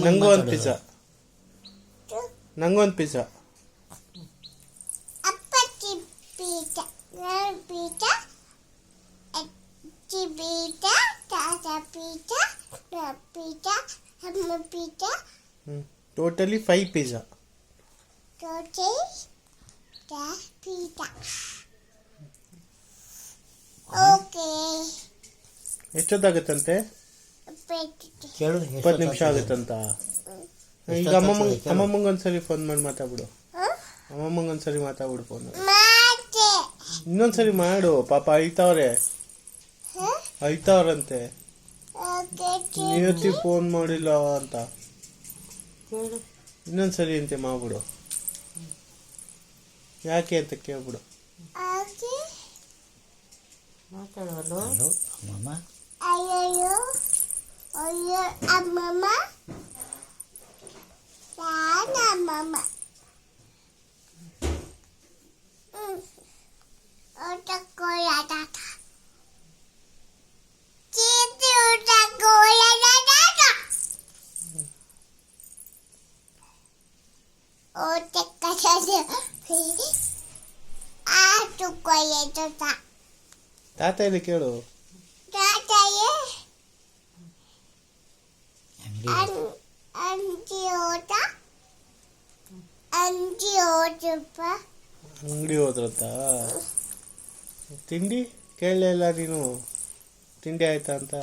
ನಂಗೊಂದು ಪಿಜ್ಜಾ. ನಂಗೊಂದು ಪಿಜ್ಜಾ. ಅಪ್ಪಚ್ಚಿ ಪಿಜ್ಜಾ, ನಾನು ಪಿಜ್ಜಾ, ಅಚ್ಚಿ ಪಿಜ್ಜಾ, ತಾತ ಪಿಜ್ಜಾ, ಪಿಜ್ಜಾ, ಅಮ್ಮ pizza. Totally 5 pizza. Totally pizza. Okay. ಎಷ್ಟೊತ್ತಾಗುತ್ತಂತೆ? 20 ನಿಮಿಷ ಆಗುತ್ತಂತ. ಈಗ ಅಮ್ಮಮ್ಮಂಗೊಂದ್ಸರಿ ಫೋನ್ ಮಾಡಿ ಮಾತಾಡ್ಬಿಡು. ಅಮ್ಮಮ್ಮಂಗೊಂದ್ಸರಿ ಮಾತಾಡ್ಬಿಡು ಫೋನ್. ಇನ್ನೊಂದ್ಸರಿ ಮಾಡು, ಪಾಪ ಅಳ್ತಾವ್ರಂತೆ ನೀವತ್ತಿ ಫೋನ್ ಮಾಡಿಲ್ಲ ಅಂತ. ಇನ್ನೊಂದ್ಸರಿ ಅಂತೆ ಮಾಡ್ಬಿಡು. ಯಾಕೆ ಅಂತ ಕೇಳ್ಬಿಡು. ಅಯ್ಯೋ ಅಮ್ಮಮ್ಮ, ಅಮ್ಮಮ್ಮ ತಾತ ಇಲ್ಲಿ ಕೇಳು. ಅಂಗಡಿ ಹೋದ್ರಂತ. ತಿಂಡಿ ಕೇಳಲಿಲ್ಲ ನೀನು? ತಿಂಡಿ ಆಯ್ತಾ ಅಂತ.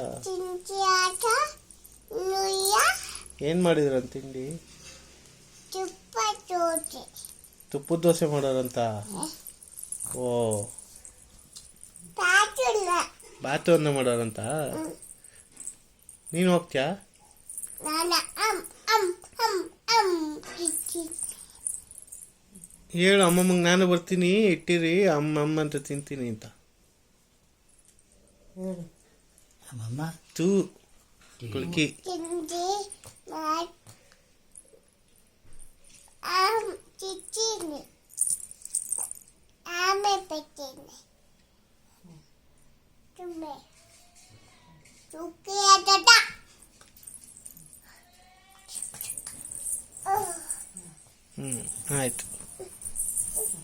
ಏನ್ ಮಾಡಿದ್ರಂತ ತಿಂಡಿ? ತುಪ್ಪದ ದೋಸೆ ಮಾಡೋರಂತ. ಓ, ಬಾತು ಅನ್ನ ಮಾಡೋರಂತ. ನೀನು ಹೋಗ್ತೀಯಾ? ಹೇಳು ಅಮ್ಮಮ್ಮಂಗೆ ನಾನು ಬರ್ತೀನಿ, ಇಟ್ಟಿರಿ ಅಮ್ಮ ಅಂತ ತಿಂತೀನಿ ಅಂತ. ಅಮ್ಮಮ್ಮ ತೂ ಕುಳ್ಕಿ. ಆಯ್ತು.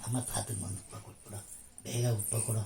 ಅಮ್ಮ ತಾತಗೆ ಒಂದು ಉಪ್ಪ ಕೊಟ್ಬಿಡು, ಬೇಗ ಉಪ್ಪ ಕೊಡು.